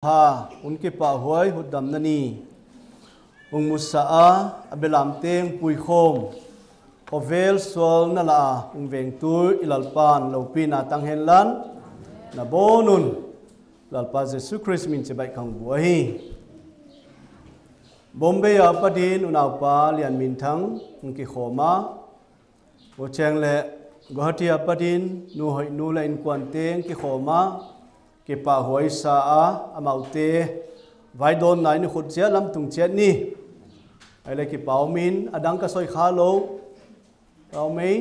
ha unki pa huai hudam nani ung musa abelam teng pui khom ovel sol na la ung veng tur ilalpan lopina tang hen lan na bonun lalpa Jesu Christ min che bai khang buahi Bombay apadin unaw pa lian min thang unki khoma o cheng le Guwahati apadin nu hoi nu la in kwan teng ki khoma ki pa huai sa amaute vai don nai ni khut chia lam tung chet ni ai le ki pau min adang ka soi kha lo pau mei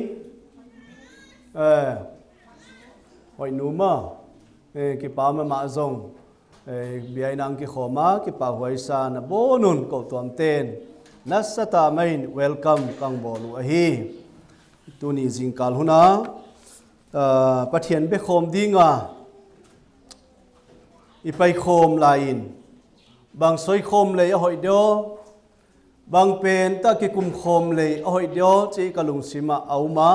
hoi nu ma ki pau ma zong biai nang ki khoma ki pa huai sa na bonun ko tuam ten nasata main welcome kang bolu a hi tuni jingkal huna pathian be khom dinga ipai khom lain bang soi khom le hoi do bang pen ta ki kum khom le hoi do chi kalung sima auma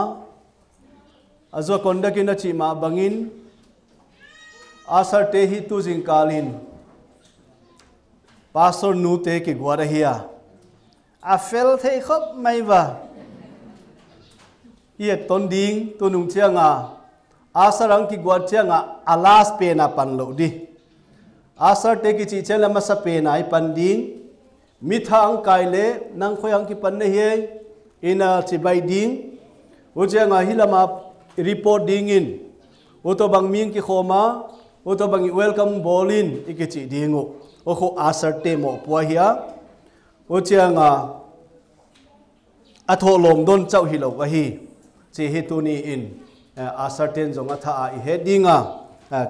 azo konda ki na chi ma bangin asar te hi tu jingkalin pastor nu te ki gwara hiya a fel thei khop mai wa hiet ton ding tu nung chianga asarang ki gwat chianga alas pe na pan lo di asar te ki chi chela masa pe na ai pan ding mithang kai le nang khoyang ki pan ne he ina chi bai ding u chianga hilama report ding in u to bang ming ki khoma u to bang welcome bolin iki chi dingu o kho asar te mo pwa hiya u chianga atho lom don chau hi lo wa hi chi hi tu ni in asar ten zong atha I headinga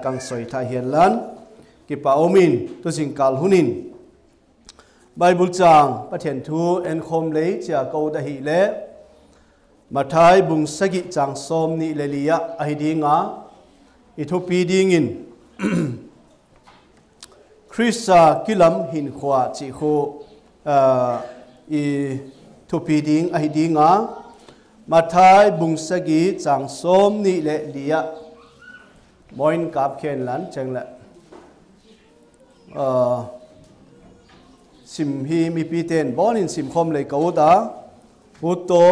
kang soi tha hian lan ki pa omin tu jingkal hunin Bible chang pathian thu en khom le chia ko da hi le mathai bung sagi chang som ni le lia a hi dinga I thu pi ding in Christa kilam hin khwa chi kho I thu pi ding a hi dinga mathai bung sagi chang som ni le lia moin kap khen lan chang la sim hi mi pi ten bon in sim khom le ko da uto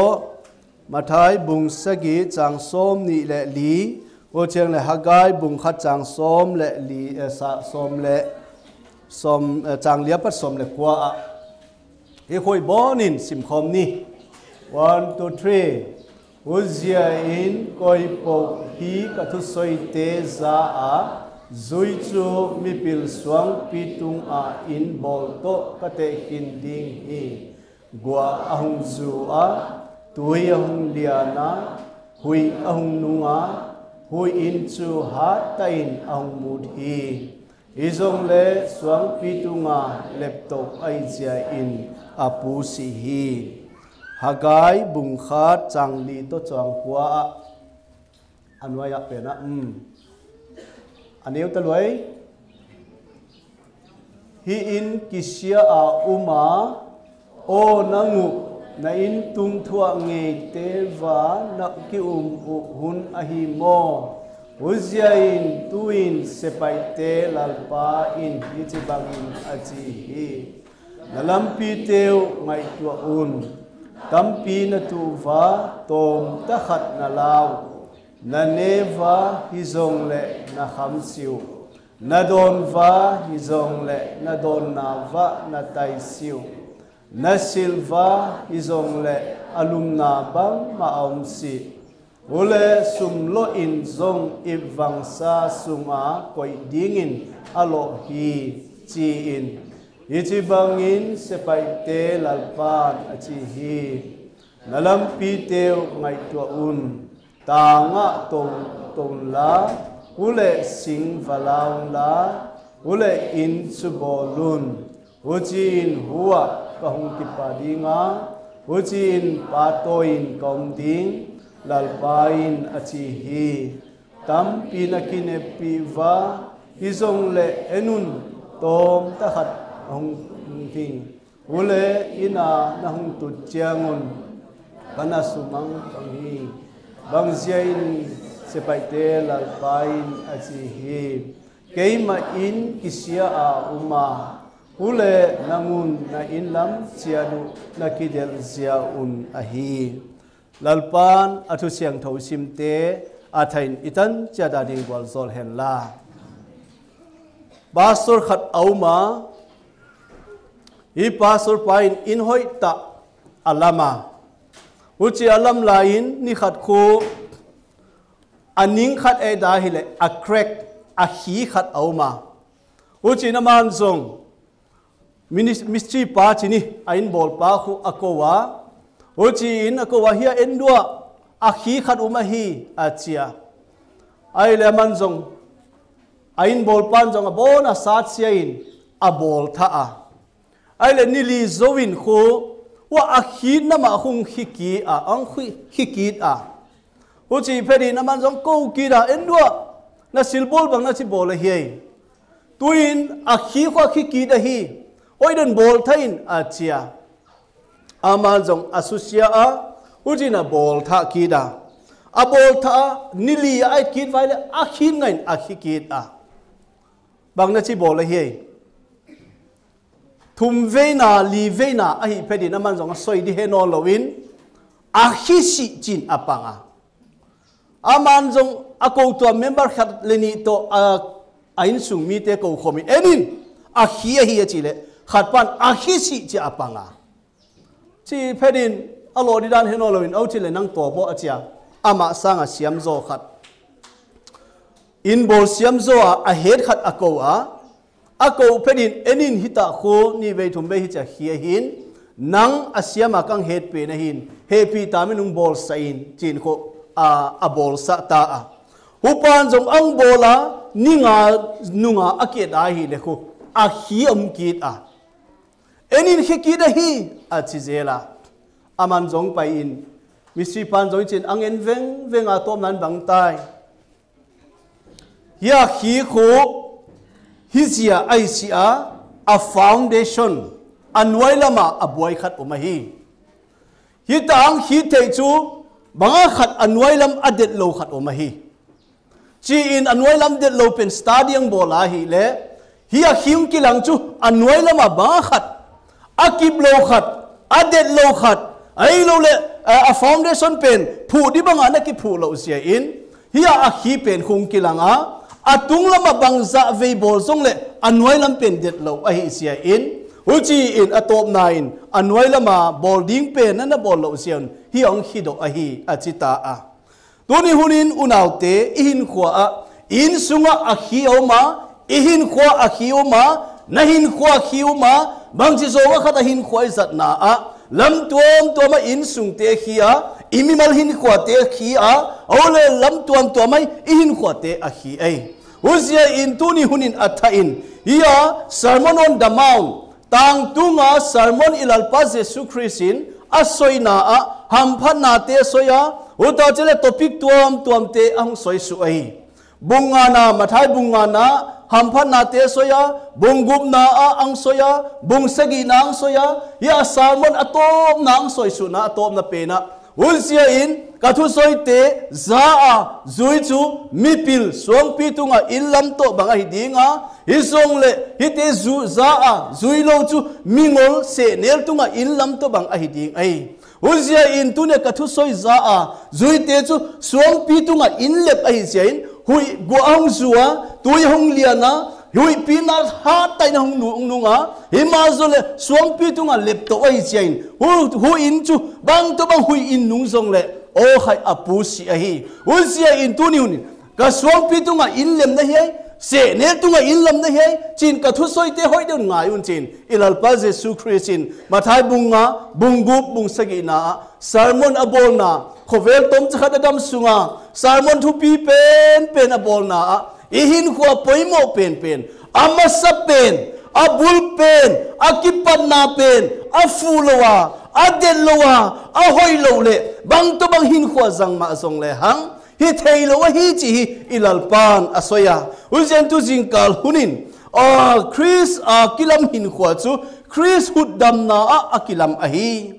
mathai bung sagi chang som ni le li o chang le hagai bung khat chang som le li sa som le som chang lia pat som le kwa e khoi bon in sim khom ni 1 2 3 uzia in koi po hi ka thu soi te za a zui chu mi pil swang pitung a in bol to ka te kin ding hi gwa ahung zu a tui ahung liana hui ahung nunga hui in chu ha ta in ahung mud hi izong le swang pitunga laptop ai zia in apu si hi hagai bung khat chang li to chang kwa anwaya pena aneu taloi hi in kisia a uma o nangu na in tung thua nge te wa na ki hun a hi mo uzia in tuin sepai te lalpa in hi chi bangin a chi hi nalampi teu ngai tua un tampi na tu va tom ta khat na lao na neva hizong le na kham siu na don va hizong le na don na va na tai siu na silva hizong le alum na bang ma om si ule sum lo in zong ibang sa sunga koi dingin alo hi chi in ichi bangin sepai te lalpan achi hi nalam pi teu ngai tua un tanga tong la ule sing valaung la ule in subolun ujin huwa kahung kipadinga ujin patoin komding lalpain achi hi tam pinakine piwa izong le enun tom takhat hung ting ule ina nahung tutjangun kana sumang hi bang ziain sepai te lalpain achi hi keima in kisia a uma ule nangun na in lam chianu na kidel zia un ahi lalpan athu siang tho simte athain itan chada ding wal zol hen la pastor khat auma hi pastor pain in hoi ta alama uchi alam lain ni khat khu aning khat e da hi le a crack a hi khat auma uchi naman zong ministry pa chini ain bol pa khu akowa uchi in akowa hia endua a hi khat uma hi achia ai le man zong ain bol pan zong a bona sat siain a bol tha a ai le nili zowin khu wa a hi nama hung hiki a ang hikit a uchi phedi naman zong ko ki da endua na silbol bang na chi bol hi tuin a hi kha hiki da hi oiden bol thain achia ama zong asusia a uchi na bol tha ki da a bol tha nili ai kit vai le a khin ngain a hikit a bang na chi bol hi thum veina li veina a hi phedi naman zong soi di he no lowin a hi si chin apanga aman zong ako to member khat leni to ain sung mi te ko khomi enin a hi chile khat pan a hi si chi apanga chi phedin alo di dan he no lowin au chile nang to bo achia ama sanga siam zo khat in bol siam zo a head khat ako phedin enin hita kho ni ve thum be hi cha hi hin nang asiama kang head pe na hin happy taminung bol sain chin kho a bol sa ta a upan jong ang bola ninga nunga ake da hi le kho a hi kit a enin hiki da hi a chizela aman jong pai in misi pan jong chin ang en veng a tom nan bang tai ya hi kho hizia aisia a foundation anwai lama abuai khat umahi hitang hi te chu banga khat anwai lam adet lo khat umahi chi in anwai lam det lo pen stadium bola hi le hi a hiung kilang chu anwai lama banga khat akib lo khat adet lo khat ai lo le a foundation pen phu di banga na ki phu lo sia in hi a hi pen khung kilanga atung lama bangza ve bol zong le anwai lam pen det lo a hi sia in uchi in atop nine anwai lama bol ding pen na bol lo sian hi ong hi do a hi achita a tuni hunin unaute ihin khwa a in sunga a hi oma ihin khwa a hi oma nahin khwa hi oma bangchi zo wa khata hin khwai zat na a lam tuam tuama in sung te hi a imimal hin khwa te hi a ole lam tuam tuamai ihin khwa te a hi ai uzia in tuni hunin atha in ia sermon on the mount tang tunga sermon ilalpa Jesu Christin asoina a hampana te soya uta chele topic tuam te ang soi su ai bungana mathai bungana hampana te soya bungup na a ang soya bungsagi na ang soya ya sermon atom na ang soi su na atom na pena ulsia in kathu soi te za a zui chu mipil song pi tunga illam to banga hidinga hisong le hite zu za a zui lo chu mingol se nel tunga illam to bang a hiding ai ulsia in tune kathu soi za a zui te chu song pi tunga in lep ai jain hui go ang zuwa tui hong liana hui pina ha tai na hong nunga himazole song pi tunga lep to ai jain hu in chu bang to bang hui in nung zong le o khai apu si a hi ulsia in tuni hun ka song pi tunga in lem na hi se ne tunga in lam na hi chin ka thu soi te hoi de ngai un chin ilal pa Jesu Christin mathai bunga bungup bungsagi na sermon abol na khovel tom chakha dam sunga sermon thu pi pen abol na ihin khwa poimo pen amasa pen abul pen akipan na pen afulowa adelowa ahoi lo le bang to bang hin khwa zang ma song le hang hi thailo hi chi ilal pan asoya uzen tu jingkal hunin Chris kilam hin khwa chu Chris hut dam na akilam ahi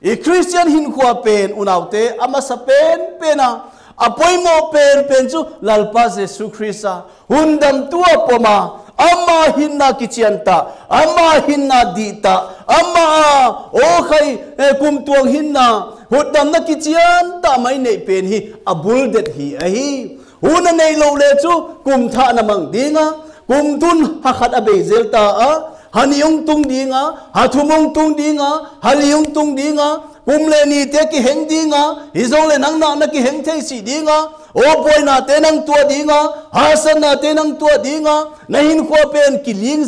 e Christian hin khwa pen unaute ama sa pen pena apoi mo pen chu lalpa Jesu Christa hundam tua poma ama hinna kichianta ama hinna dita ama o khai kum tuang hinna hudam na kichianta mai nei pen hi abul det hi ahi una nei lo le chu kum tha namang dinga kum tun hakhat abe zelta a haniung tung dinga hathumong tung dinga haliung tung dinga kum le ni te ki heng dinga hizong le nang na ki heng thei si dinga o boy na te nang tua dinga hasan na te nang tua dinga nahin khwa pen kiling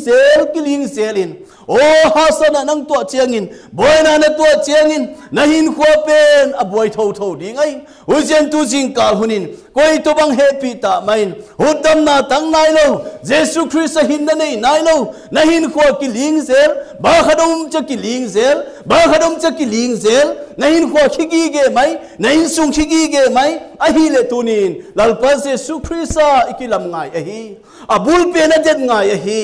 selin o hasan na nang tua chiangin boy na tua chiangin nahin khwa pen a boy tho dingai ujen tu jing kal hunin koi to bang happy ta main hudam na tang nai lo Jesu Christ hin na nei nai lo nahin khwa kiling sel ba khadom cha kiling sel ba khadom cha kiling sel nahin khwa khigi ge mai nahin sung khigi ge mai a hi le tunin lalpa Jesu Christ ikilam ngai a hi abul pe na jet ngai a hi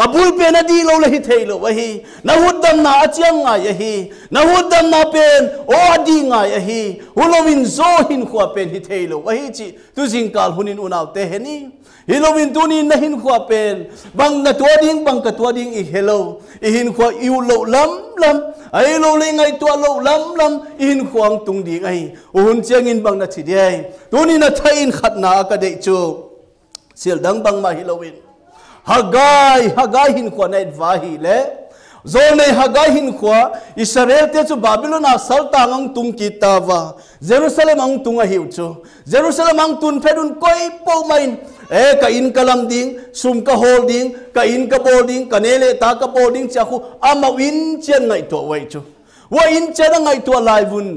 abul pe na di lo le hi thei lo a hi na hudam na achiang ngai a hi na hudam na pen o adi ngai a hi hulowin zo hin khwa pen hi thei lo a hi chi tu jing kal hunin unaw te heni hilowin tunin na hin khwa pen bang na tua ding bang ka tua ding I hello I hin khwa iu lo lam ai lo le ngai tua lo lam I hin khwang tung ding ai hun chiang in bang na chi dei tunin na thain khat na ka dei chu sil dang bang ma hilowin hagai hin khwa na va hi le zone hagai hin khwa Israel te chu Babylon a sal tangang tung kitawa Jerusalem ang tung a hiu chu Jerusalem ang tun phedun koi po main ka in kalam ding sum ka holding ka in ka boarding kanele ta ka boarding chaku amawin chen ngai to wai chu wa in chen ngai to laivun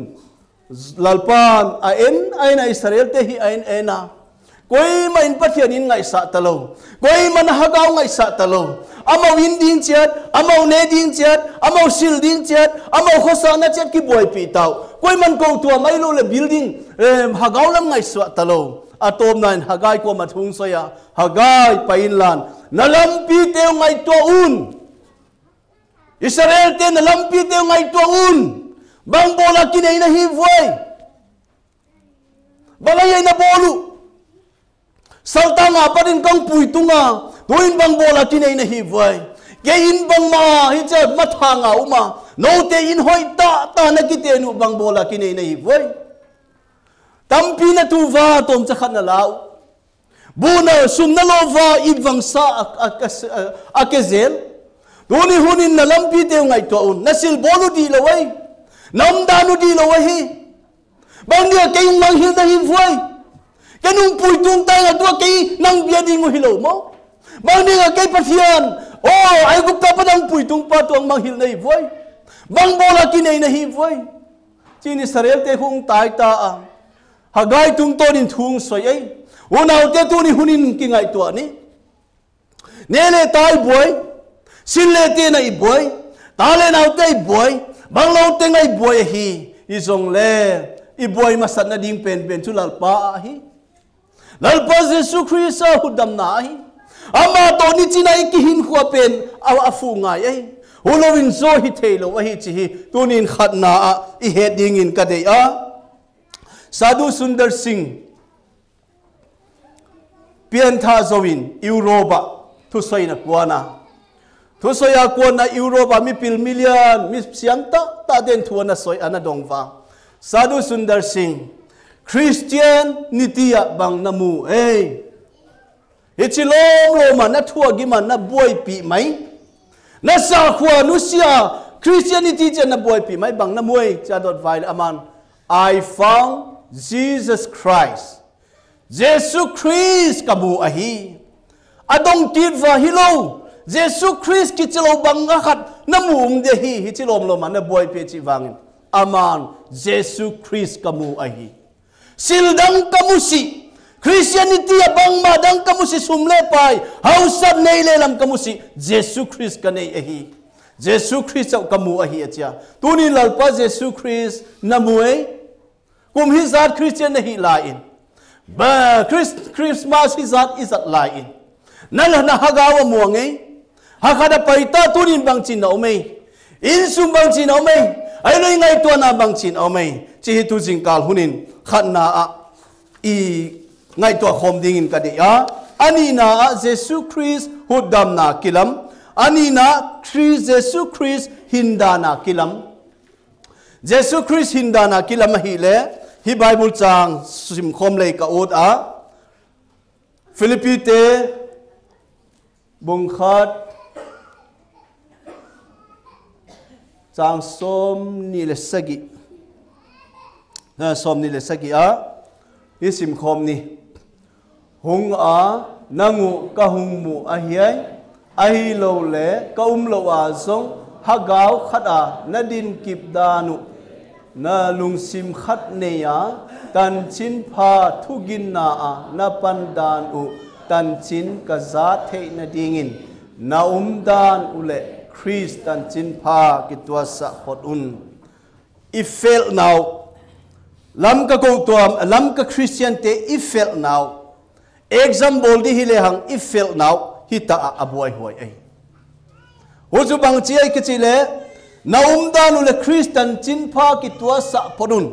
lalpan a en aina Israel te hi ain ena koi ma in pathian in ngai sa talo koi man hagaw ngai sa talo amawin ding chat amaw ne ding chat amaw sil ding chat amaw khosa na chat ki boy pi taw koi man ko tua mai lo le building hagaw lam ngai sa talo atom nan hagai ko mathung soya hagai painlan nalampi te ngai to un Israel te nalampi te ngai to un bang bola kinai na hi voi balai na bolu saltanga padin kang pui tunga tuin bang bola kinai na hi voi ke in bang ma hi cha mathanga uma no te in hoi ta na kite nu bang bola kinai na hi voi tampi na tuwa tom cha khat na lau buna sum na lova ibang sa akezel tuni hunin na lampi te ngai to un nasil bolu di lawai nam danu di lawai bang dia kay mang hil na hi voi kanung pui tung tai nga tua kay nang bia ding hilo mo bang dia kay pathian ai gupta pa dang pui tung pa tuang mang hil na hi voi bang bola kinai na hi voi chini Israel te hung tai ta hagai tung to din thung soi ai unaw te tu ni hunin ki ngai to ni nele tai boy sinle te na I boy tale naw te boy bang lo te ngai boy hi izong le I boy masat na ding pen chu lalpa hi lalpa Jesu Christ hudam na hi ama to ni chinai ki hin khwa pen afu ngai ai hulowin zo hi thelo hi chi hi tunin khat na I he ding in ka dei Sadhu Sundar Singh pian tha zoin Europa thu soi na kwana thu soi a kwana Europa mi pil million mi siam ta den thu na soi ana dongwa Sadhu Sundar Singh Christian nitia bang namu ichilom lo man na thua gi man na boy pi mai na sa khwa nu sia Christianity chen na boy pi mai bang na muai cha dot vai aman I found Jesus Christ Jesus Christ kabu ahi adong kitwa hilo Jesus Christ kichilo banga khat namum de hi chilom lo man na boy pe chi wangin aman Jesus Christ kamu ahi sildang kamusi Christianity abang madang kamusi sumle pai hausab nei lelam kamusi Jesus Christ kanei ahi Jesus Christ kamu ahi acha tuni lalpa Jesus Christ namuai kum hizat Christian nahi lain ba Christmas hizat isat lain nala na hagawa muangai hakada paita tunin bang chin omei insum bang chin omei ai loi ngai to na bang chin omei chi tu jingkal hunin khatna i ngai to khom ding in ka de ya ani na Jesus Christ hudam na kilam ani na Jesus Christ hindana kilam Jesus Christ hindana kilam hi le hi Bible chang sim khom le ka ot a Philippi te bung khat chang som ni le sagi na som ni le sagi a isim khom ni hung a nangu ka hung mu a hiai a hi lo le ka lo a song ha gao khat a na din kip danu na lung sim khat ne ya tan chin pha thu gin na a na pan dan u tan chin ka za the na dingin na dan ule Christ tan chin pha ki tua sa pot un if fail now lam ka ko tuam lam ka Christian te if fail now example di hile hang if fail now hita abuai huai ai hoju bang chi ai ki chile na dan ule Christian chin pha ki tua sa podun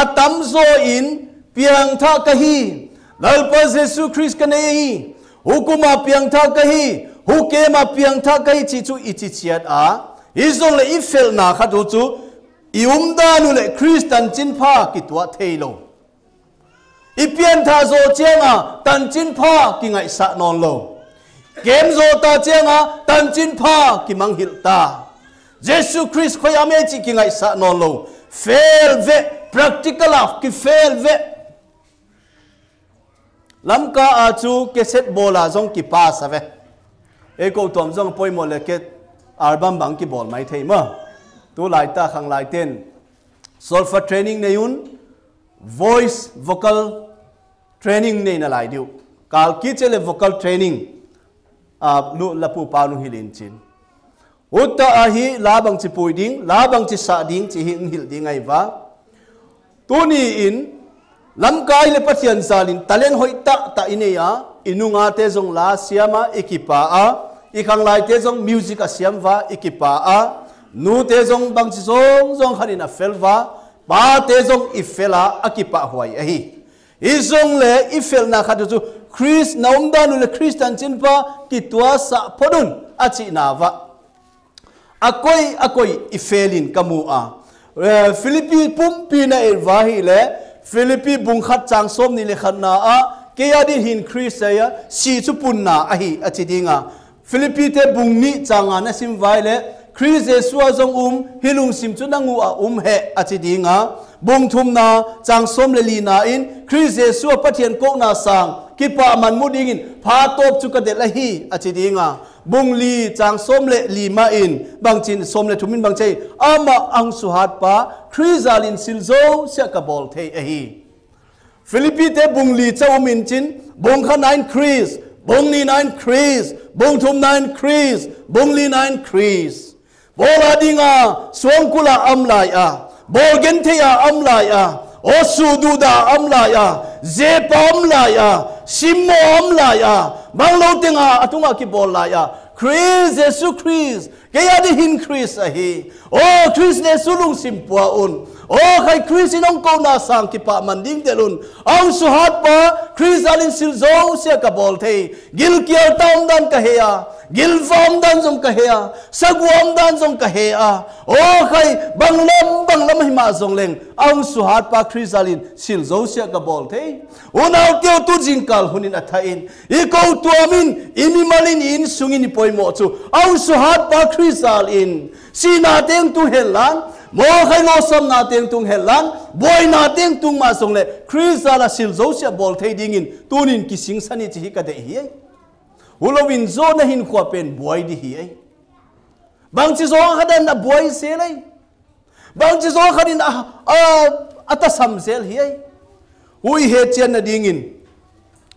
atam zo in piang tha ka hi lal pa Jesus Christ ka nei hukuma piang tha ka hi huke ma piang tha ka hi chi chu ichi chiat a izong le if fail na kha du chu iumdanu le Christian chin pha ki tua theilo ipian tha zo chenga tan chin pha ki ngai sa non lo kem zo ta chenga tan chin pha ki mang hil ta Jesus Christ khoyame chi ki ngai sa non lo fail ve practical of ki fail ve lam ka a chu ke set bola zong ki pa sa ve e ko tom zong poi mo le ke album bang ki bol mai thei ma tu lai ta khang lai ten solfa training ne yun voice vocal training ne na lai diu kal ki chele vocal training lu lapu pa nu hilin chin utta a hi la bang chi pui ding la bang chi sa ding chi hing hil ding ai wa tu ni in lam kai le pathian salin talen hoi ta ine ya inunga te zong la siama ekipa a ikhang lai te zong music a siam wa ekipa a nu te zong bang chi zong khanina felwa ba te zong ifela akipa huai a hi izong le ifel na khatu chu Chris naumdanu le Christian chinpa ki tua sa podun achi na wa akoi ifelin kamu a Philippi pumpi na elwahi le Philippi bung khat chang som ni le khanna a ke ya din hin Chris ya si chu punna a hi achi dinga Philippi te bung ni changa na sim vai le Chris Jesus zong hilung sim chu nangu a he achi dinga bung thum na chang som le li na in Chris Jesus pathian ko na sang ki pa man mu ding in pha top chu ka de la hi achi dinga bung li chang som le li ma in bang chin som le thumin bang chei ama ang su hat pa Chris alin silzo sia ka bol thei a hi Philippi te bung li chau min chin bung kha 9 Chris bung ni 9 Chris bung thum 9 Chris bung li 9 Chris bola dinga suang kula amlai a bol gen thea amlai a osu du da amlai a zepa amlai a simmo amlai a banglo tinga atunga ki bol lai a Chris Jesus Chris kaya di hin Chris a hi oh Chris ne sulung simpua un oh kai Chris inong ko na sang ki pa manding telun ang suhat pa Chris alin silzo sia ka bol thei gil kial tam dan ka heya gil vom dan zong ka heya sagwam dan zong ka heya oh kai banglam hi ma zong leng ang suhat pa Chris alin silzo sia ka bol thei unaw tio tu jingkal hunin athain iko tuamin imimalin in sungin poimo chu ang suhat pa Chris alin sina teng tu helan mo khai lo sam na teng tung helan boy na teng tung ma song le Chris ala sil zo sia bol thei ding in tunin ki sing sani chi ka de hi ulovin zo na hin khwa pen boy di hi bang chi zo khadan na boy se lai bang chi zo khadin ata sam sel hi hui he chen na ding in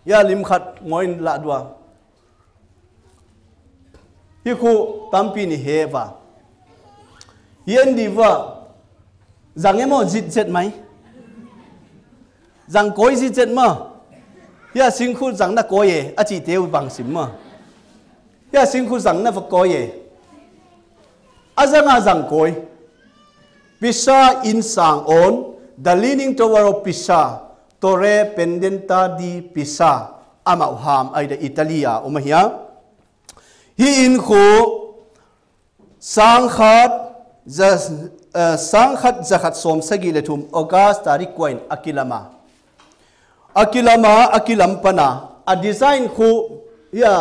ya lim khat ngoin la dwa hi khu tampi ni he wa yen di va rằng em mà dịch chết máy rằng coi dịch chết mà ya sinh khu rằng na coi ye à chỉ tiêu bằng sim mà ya sinh khu rằng na phải coi ye à rằng coi pisa in sang on the leaning tower of pisa Torre Pendenta di Pisa amau ham ai da Italia umahia hi in khu sangkhat zakhat som sagi le thum August tarik coin akilam pana a design khu ya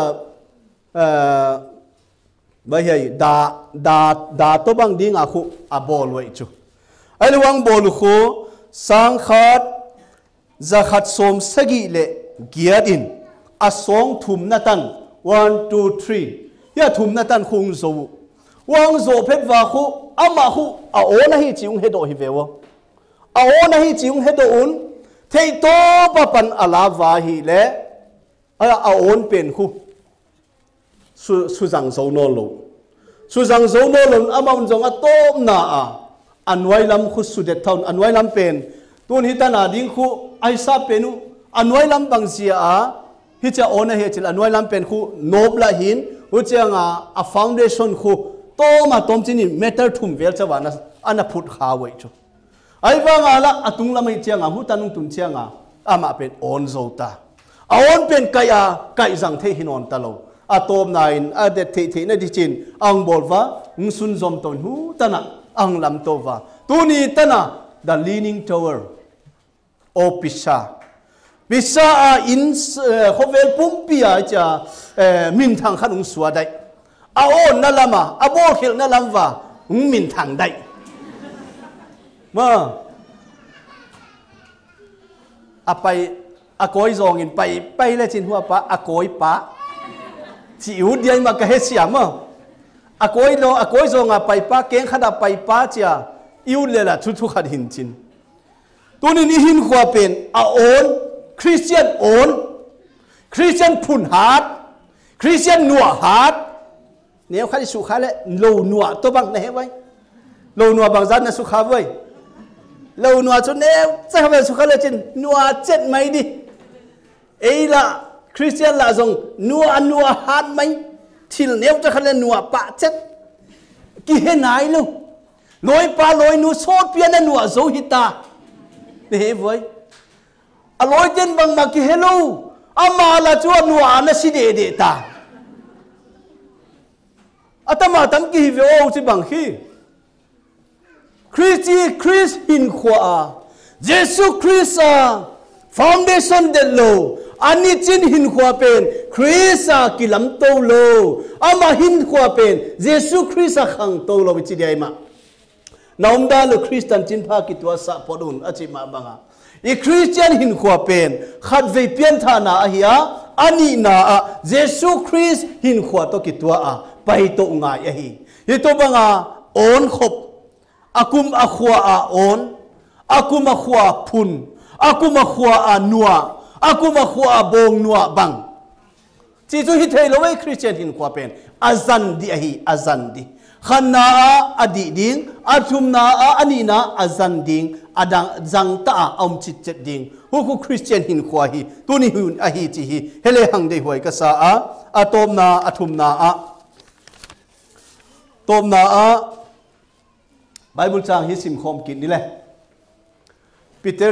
bahai da to bang ding a khu a bol wai chu ai luang bol khu sangkhat zakhat som sagi le giat in a song thum natan 1 2 3 ya thum natan khung zo wang zo phet wa khu ama khu a ona hi chiung hedo hi vewo a ona hi chiung hedo un thei to pa pan ala wa hi le a on pen khu su jang zo no lo amam jong a tom na a anwai lam khu su de thon anwai lam pen tun hi tana ding khu ai sa penu anwai lam bang sia a hi cha ona he chil anwai lam pen khu nobla hin hu changa a foundation khu to ma tom chini meter thum vel chawana ana phut kha wai chu ai wa ngala atung lamai changa hu tanung tum changa ama pen on zota a on pen kaya kai jang the hinon talo atom nine a de the na di chin ang bolwa ngsun zom ton hu tana ang lam to wa tuni tana the leaning tower o Pisa a in hovel pumpia cha min thang khanung suwa dai a on na lama a bo khil na lamwa min thang dai ma a pai a koi zong in pai le chin hua pa a koi pa chi u diai ma ka he siam a koi zong a pai pa keng khada pai pa cha iu le la thu khat hin chin tunin i hin khwa pen a on Christian phun hat Christian nua hat nếu khai su khai le lâu nua to bang ne vai lâu nua bang zan na su kha vai lâu nua cho nếu sai về su khai le chin nua chết mai đi ấy là Christian là dòng nua hát mai thil nếu cho khai le nua pa chết ki he nai lu loi pa loi nu sot pian na nua zo hita ne vai a loi ten bang ma ki hello ama la chu nua na si de ta atama tam ki ve o chi bang khi Chris hin khwa Jesus Christ foundation de lo ani chin hin khwa pen Chris ki lam to lo ama hin khwa pen Jesus Christ khang to lo chi dai ma naum da lo Christian chin pha ki tua sa podun achi ma banga i Christian hin khwa pen khat ve pian tha na a hiya ani na a Jesus Christ hin khwa to ki tua a pai to ngai a hi to banga on khop akum a khwa a on akum a khwa phun akum a khwa a nuwa akum a khwa a bong nuwa bang chi chu hi thei lo wei Christian hin khwa pen azan di a hi azan di khanna a adi ding athum na a ani na azan ding adang jang ta om chit chet ding hu Christian hin khwa hi tuni hun a hi chi hi hele hang dei hoi ka sa a atom na athum na a tom na a Bible chang hi sim khom kin ni le Peter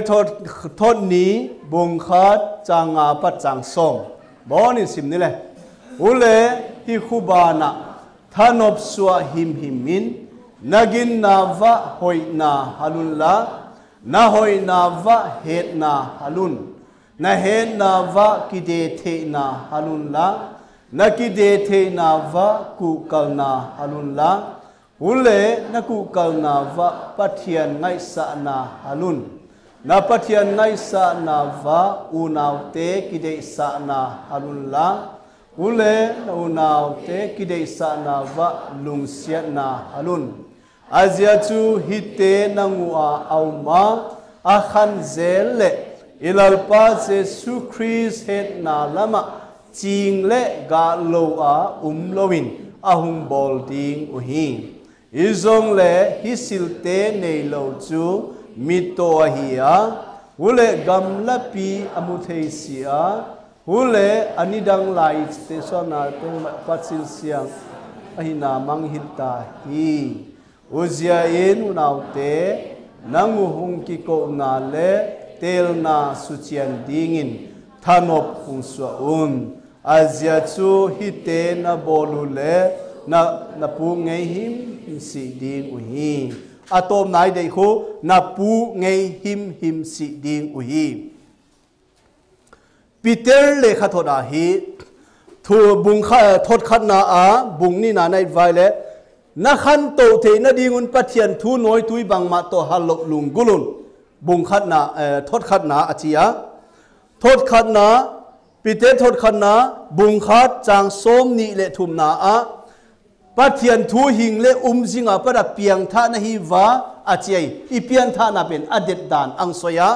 thot ni bong khat changa pat chang som bon in sim ni le ule hi khubana thanop suwa him min nagin na va hoi na halun la na hoi na va het na halun na het na va kide the na halun la na kide the na va ku kal na halun la ule na ku kal na va pathian ngai sa na halun na pathian ngai sa na va unaw te kide sa na halun la ule na unaw te kide sa na va lungsia na halun azia chu hite nangua auma akhan zelle ilalpa Jesu Christ het na lama ching le ga lo a lowin ahung bol ding uhi izong le hisilte nei lo chu mito hiya ule gamla pi amutheisia ule anidang lai station na to patsil siang ahina manghita hi uzia in unaute nangu hung ki ko na le tel na suchian dingin thanop kung suaun azia chu hite na bolule na pu ngei him si ding uhi atom nai dei kho na pu ngei him si ding uhi Peter le kha thoda hi thu bung kha thot khat na a bung ni na nai vai le na khan to the na dingun pathian thu noi tui bang ma to halok lung gulun bung khat na thot khat na achia thot khat na Peter thot khat na bung khat chang som ni le thum na a pathian thu hing le zinga para piang tha na hi wa achai I pian tha na pen adet dan ang soya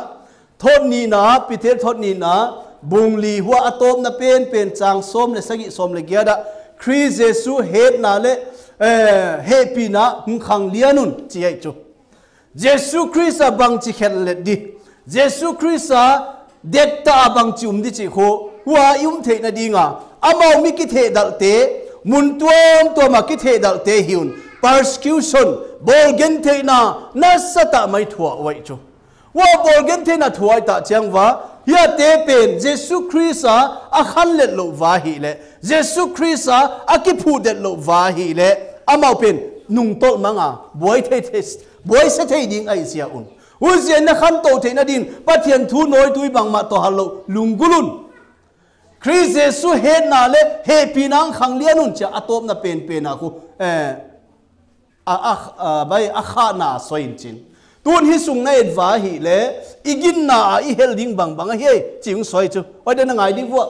thot ni na Peter thot ni na bung li hua atom na pen chang som le sagi som le gya da Christ Jesu het na le happy na hung khang lianun chi ai chu Jesu Christ a bang chi khet le di Jesu Christ a det ta bang chi di chi kho hua the na dinga amau mi ki the dal te mun tuam to ma ki the dal te hiun persecution bol gen the na sata mai thua wai chu wa bol gen the na thuai ta chang wa ya te pen Jesu Christ a khan let lo wa hi le Jesu Christ a ki phu det lo wa hi le amau pen nung tol manga boy se the ding ai sia un uzien na khan to the na din pathian thu noi tui bang ma to halo lungulun Christ Jesu het na le he pinang khang lianun cha atop na pen na ku bai a kha na soin chin tun hi sung na edwa hi le igin na I helding bang he ching soi chu oi da na ngai ding wa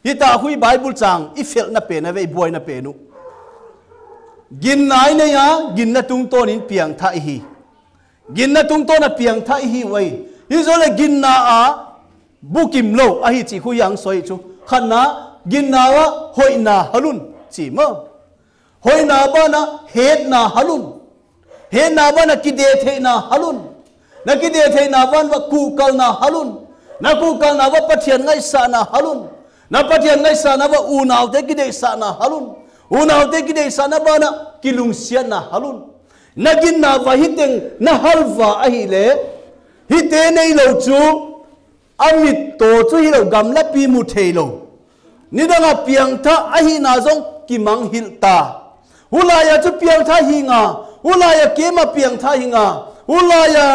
hi ta hui Bible chang I fel na pe na ve boy na pe nu gin nai ne ya gin na tung ton in piang tha hi gin na tung ton na piang tha hi wai hi zo le gin na a bukim lo a hi chi hu yang soi chu khan na gin na wa hoi na halun chi mo hoi na ba na het na halun he na ba na kide the na halun na kide the na ban wa ku kal na halun na ku kal na wa pathian ngai sa na halun na pathian ngai sa na wa u naw te kide sa na halun u naw te kide sa na ba na kilung sia na halun na gin na wa hiteng na halwa a hi le hite nei lo chu amit to chu hi lo gam la pi mu thei lo ni da nga piang tha a hi na zong ki mang hil ta hulaya chu piang tha hi nga ulaya kema piang tha hinga ulaya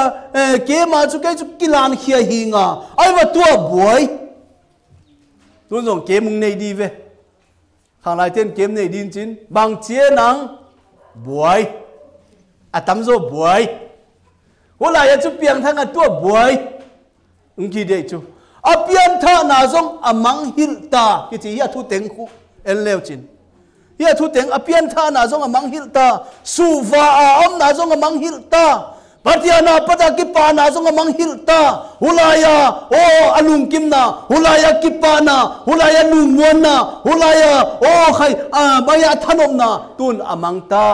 kema chu kai chu kilan khia hinga ai wa tua boy tu zong kemung nei di ve khang lai ten kem nei din chin bang chia nang boy atam zo boy ulaya chu piang tha nga tua boy ungki de chu a piang tha na zong amang hil ta ki chi ya thu teng khu el leo chin ya thu teng apian tha na zong amang hil ta suwa am na zong amang hil ta patiana pada ki pa na zong amang hil ta hulaya o alung kim na hulaya ki pa na hulaya lungwon na hulaya o khai baya thanom na tun amang ta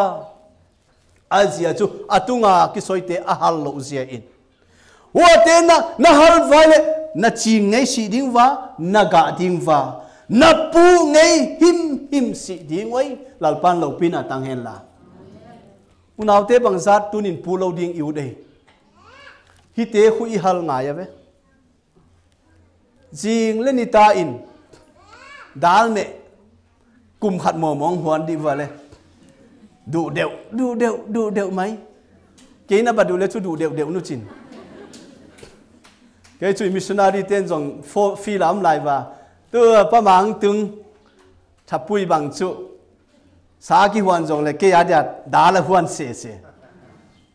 azia chu atunga ki soite ahal lo zia in wa te na hal vale na chi ngai si ding wa na ga ding wa na pu ngei him si ding wai lalpan lo pin atang hen la unaw te bang zat tunin pu lo ding yu dei hi te khu I hal nga ya ve jing le ni ta in dal me kum khat mo mong huan di wa le du deu mai ke na ba du le chu du deu nu chin ke chui missionary ten jong phi lam lai wa tôi pa mang tung thap pui bang chu sa ki huan jong le ke ya da la huan se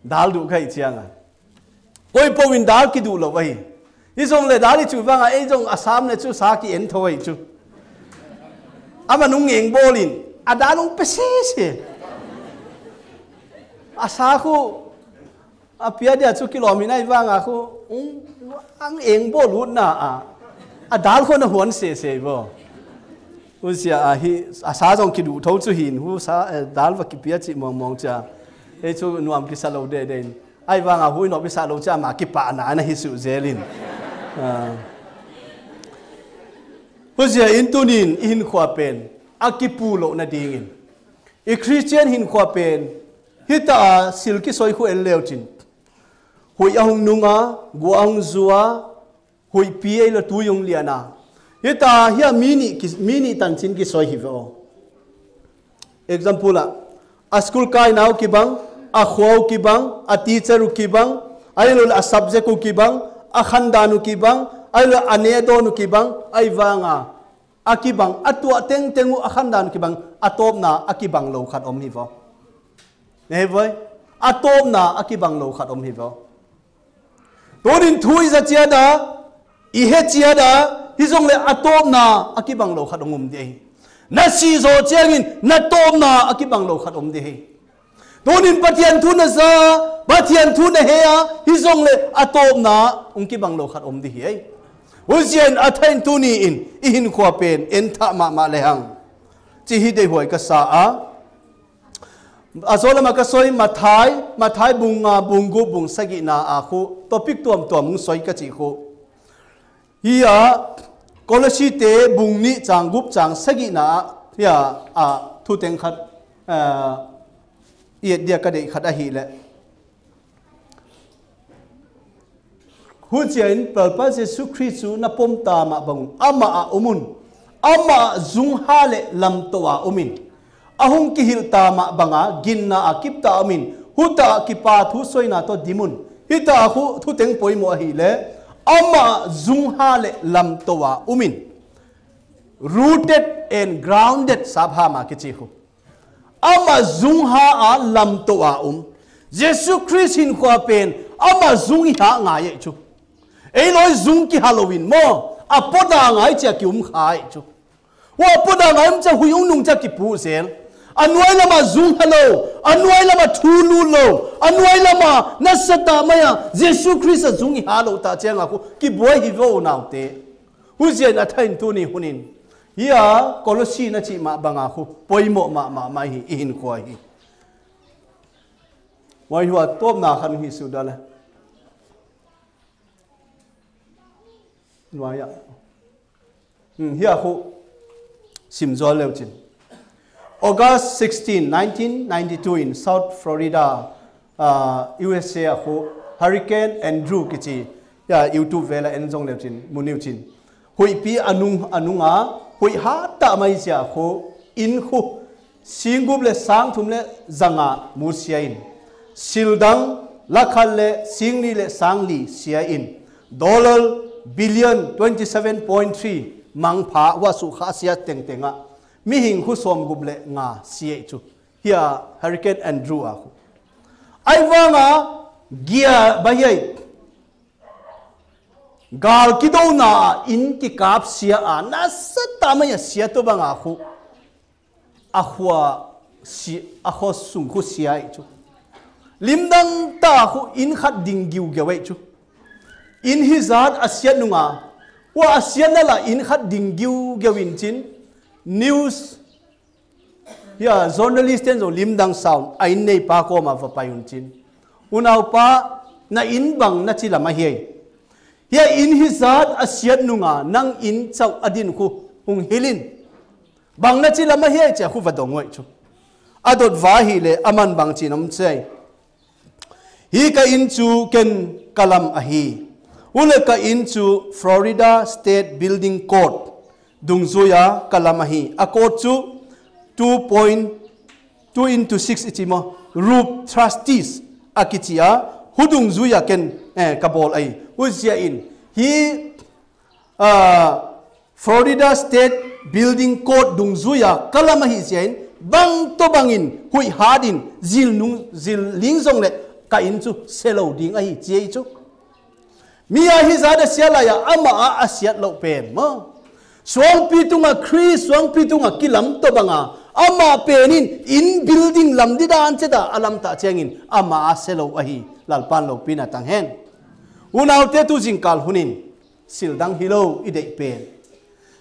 dal du khai chiang a oi po win dal ki du lo wai I jong le dal chu wang a e jong asam le chu sa ki en thoi chu ama nung ngeng bolin a da nung pe se a sa khu a pia dia chu kilometer wang a khu ang eng bol hut na a dal ko na huan se bo hu sia a hi a sa jong ki du tho chu hin hu sa dal wa ki pia chi mong cha e chu nuam ki sa lo de den ai wa nga hui no bi sa lo cha ma ki pa na hi su zelin hu sia in tunin in khwa pen a ki pu lo na dingin I Christian hin khwa pen hita sil ki soi khu el leo chin hui ahung nunga guang zua hui pi la tu yong liana hita hia mini tan chin ki soi hivo example a school kai now ki bang a khwau ki bang a teacher ki bang ai lo a subject ki bang a khandanu ki bang ai lo anedonu ki bang ai wanga akibang atua teng tengu a khandan ki bang atop na akibang lo khat om hivo nei voi atop na akibang lo khat om hivo torin thui za chia da I he chia da hi zong le atop na akibang lo khat om de na si zo chiangin na top na akibang lo khat om de torin pathian thu na za pathian thu na he a hi zong le atop na kibang lo khat om de hi Ujian athain tu ni in khwa pen en tha ma le hang chi hi de hoi ka sa a azola ma ka soi mathai bungu bung sagi na a khu topic tuam soi ka chi khu hi a kolosi te bung ni chang gup chang sagi na ya a thu teng khat ye dia ka de khat a hi le Hujian pelpas Yesus Kristus na pom tama bang ama umun ama zung hale lam toa umin ahung kihil tama banga ginna akip ta umin huta kipa thu soina to dimun hita aku thu teng poi mo hi le ama zung hale lam toa umin rooted and grounded sabha ma kichi hu ama zung ha a lam toa Yesus Kristus hin kwa pen ama zung ha nga ye chu Ei nói dung ki Halloween mo apoda ngai cha ki khai chu wa apoda ngai cha hui nung cha ki pu sel anwai lama zung hello anwai lama thulu lo anwai lama nasata maya Jesus Christ zung halo ta chenga ku ki boy hi vo naute hu jen athain tu ni hunin ya kolosi na chi ma banga khu poimo ma hi in khoi hi wai huwa top na khan hi su dala Why? Here who Simzol Leuchin. August 16, 1992 in South Florida, USA who Hurricane Andrew Kichi, YouTube Vela Enzong Leuchin, Muniuchin. Hui pi anunga, hui hata maisia who in who singuble sang tumle zanga musiain. Sildang lakale singli le sangli siain. Dollar billion 27.3 mangpha wasu khasia tengtenga mi hing hu som guble nga chu here Hurricane Andrew a ai wanga gia bayai gal kido na in ki kap sia a na satama ya sia to banga khu ahwa si aho sung khu sia chu limdang ta khu in khat ding giu gewai chu in his heart asian nunga wa asian la in khat dinggiu gewin chin news ya journalist en zo limdang sound ain nei pa ko ma va payun chin unau pa na in bang na chila ma hi ya in his heart asian nunga nang in chau adin khu hung hilin bang na chila ma hi cha khu va dongoi chu adot va hi le aman bang chinom chei hi ka in chu ken kalam a hi Uleka into Florida State Building Code Dungzuya Kalamahi a code to 2.2/6 ichimo Roof Trustees akitia hudungzuya ken kabol ai uzia in he Florida State Building Code Dungzuya Kalamahi siain bang to bangin hui hadin zil lingzong le ka inchu selo ding ai chei chu Mia hizada siala ya ama asiat lo pen mo. Suang pitunga Chris suang pitunga kilam to banga ama penin in building lam didan cheda alam ta chengin ama aselo ahi lalpan lo pinatang hen. Unaw te tu jingkal hunin sildang hilo idei pen.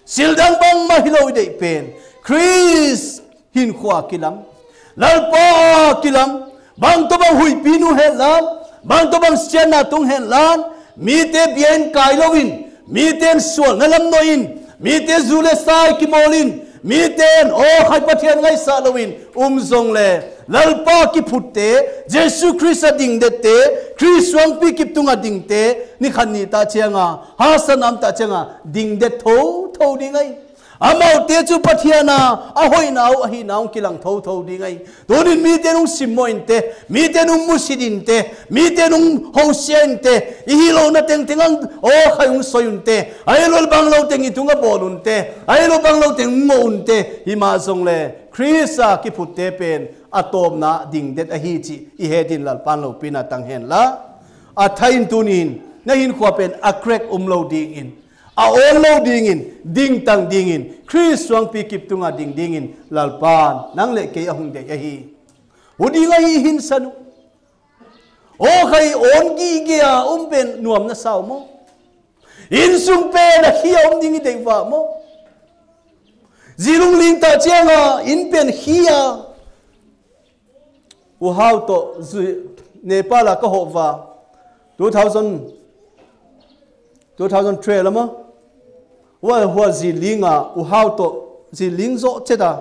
Sildang bang ma hilo idei pen. Chris hin khwa kilam lalpa kilam bang to bang hui pinu hen lam bang to bang siana tung hen lan Mite bien kailowin, miten sual ngalam noin, mite zule sai kimolin, mi ten o khai pathian ngai sa lowin zong le lalpa ki phutte Jesu Christ ding de te Christ wang pi kip tunga ding te ni khan ni ta chenga ha sanam ta chenga ding de tho ding ai amau te chu pathiana ahoi nau ahi nau kilang tho ding ai donin mi te nung simoin te mi te nung musidin te mi te nung hosien te i lo na teng tengang o khayung soyun te ai lo bang lo teng itunga bolun te ai lo bang lo teng ngoun te hi ma zong le Christa ki putte pen atom na ding det ahi chi i hedin lal pan lo pina tang hen la a thain tunin na hin khwa pen a crack lo ding in a on lo ding in ding tang ding in Christ wang pi kip tunga ding in lal pan nang le ke ahung de ahi udi ngai hin sanu o khai on gi ge a pen nuam na saw mo in sung pe na hiom ding de wa mo zilung ling ta chenga in pen hia u how to Nepal ka hova 2003 lama wa zilinga u how to ziling zo cheta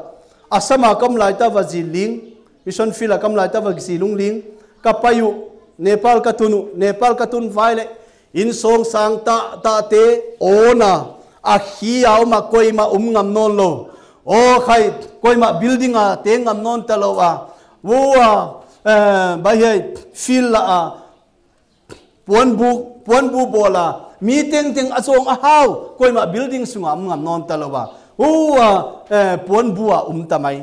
asama kam lai ta wa ziling mission fila kam lai ta wa zilung ling ka payu Nepal ka tun vaile in song sang ta te ona a hiaw ma koi ma ngam non lo o khai koi ma building a te ngam non ta lo a wa ba ye fil la puan bu bola mi teng asong a haw koi ma building sunga ngam non ta lo wa puan bu a tamai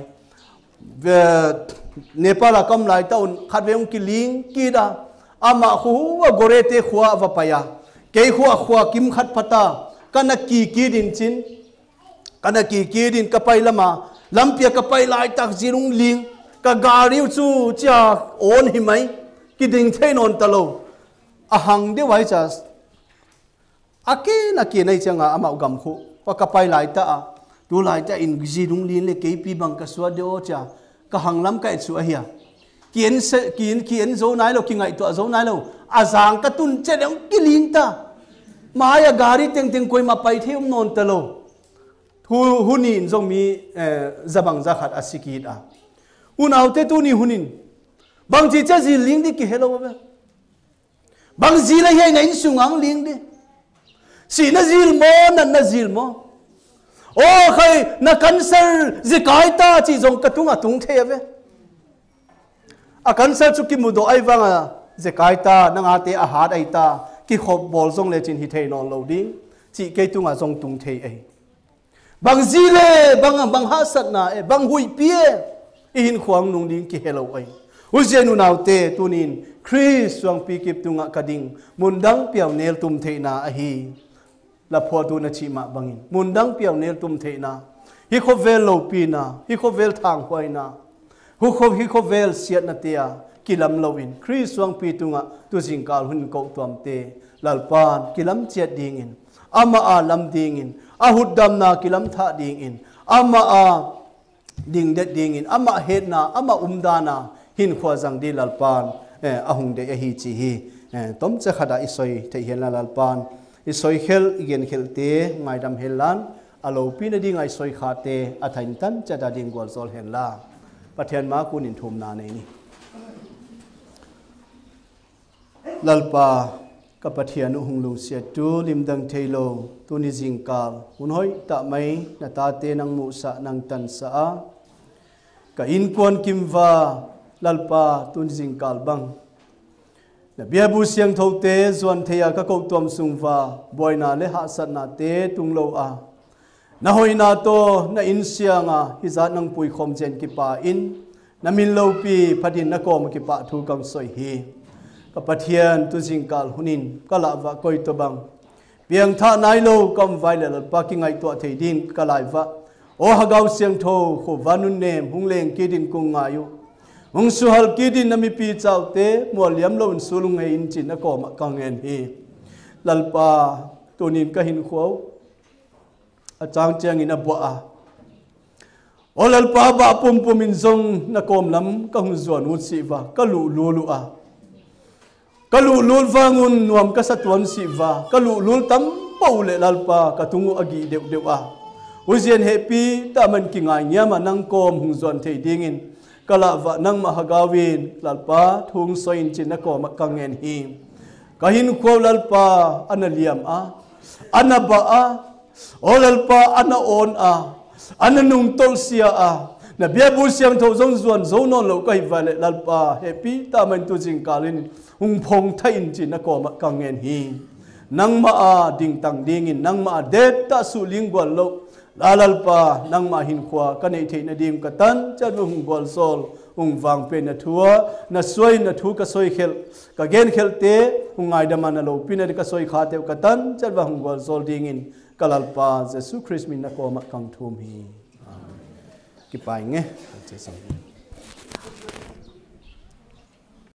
Nepal kam lai taun khatveung ki ling ki da ama hu wa gorete khwa wa paya ke khwa kim khat phata kana ki din chin kana ki din kapai lama lampia kapai lai tak zirung ling ka gariu chu cha on himai ki ding thein on talo ahang de wai cha ake na ki nei changa ama ugam khu pa kapai lai ta tu lai ta in zirung ling le ke pi bang ka swa de o cha ka hanglam ka chu ahia kian zo nai lo ki ngai to zo nai lo azang ka tun che deng ki ling ta maya gari teng koi ma pai theum non ta lo hunin zong mi zabang za khat asikit a unaute tu ni hunin bang chi cha zil ling di ki hello ba bang zil hi ngai sungang ling di si na zil mo na zil mo o khai na cancer zikai ta chi zong ka tunga tung the ve a cancer chu ki mudo ai wanga zikai ta nanga te a hat ai ta ki khop bol zong le chin hi thei non lo ding chi ke tunga zong tung thei ai bang zile bang ha sat na e bang hui pie in khuang nung ding ki hello ai uzenu naute tunin Christ wang pi kip tunga kading mundang piaw nel tum thei na a hi la pho tu na chi ma bangin mundang piaw nel tum thei na hi kho vel lo pi na hi kho vel thang hoi na hi kho vel siat na tia kilam lowin Christ wang pi tunga tu jingkal hun ko tuam te lalpan kilam chiat ding in ama a lam ding in a huddam na kilam tha ding in ama a ding det ding in ama het na ama umdana hin khwa jang di lalpan ahung de hi chi hi tom che khada isoi the hian lalpan isoi khel igen khilte ngaidam helan alo pi na ding ai soi khate athain tan cha da ding gol zol hen la pathian ma kunin thum na nei ni lalpa ka pathian hung lu sia tu limdang thailo tuni jingkal hunhoi ta mai na ta te nang mu sa nang tan sa ka in kon kimwa lalpa tuni jingkal bang na bia bu siang thote zon theya ka ko tom sungwa boina le ha sat na te tunglo a na hoina to na in sianga hi za nang pui khom chen ki pa in na min lo pi phadin na kom ki pa thu kam soi hi ka pathian tu jingkal hunin kala wa koi to bang piang tha nai lo kam vai le pa ki ngai to thei din kalai wa o hagau siang tho kho wanun nem hungleng ki din kung ngayu ung suhal ki din nami pi chau te moliam lo un sulung ngai in chin na ko ma kang en hi lalpa tunin ka hin kho a chang chang in a bo a o lalpa ba pum pum in zong na kom lam ka hu zuan u si wa ka lu a ka lu wangun nuam ka satwan si wa ka lu tam pau le lalpa ka tungu agi deu a ujian happy ta man ki ngai nya ma nang kom hung zon thei dingin kala wa nang ma hagawin lalpa thung soin chin na ko ma kangen hi kahin ko lalpa analiam a anaba a olalpa ana on a ananung tol sia a na bia bu siam tho zong zuan zo non lo kai vale lalpa happy ta man tu jing kalin hung phong thain chin na ko ma kangen hi nang ma a ding tang dingin nang ma det ta su ling gwal lo lalpa nang ma hin khwa kanei thei na dim ka tan chan hung gol sol hung wang pe na thua na soi na thu ka soi khel ka gen khel te hung ngai da man lo pin ka soi kha te ka tan chan hung gol sol dingin kalalpa jesu christ min na ko ma kang thum hi ki pai nge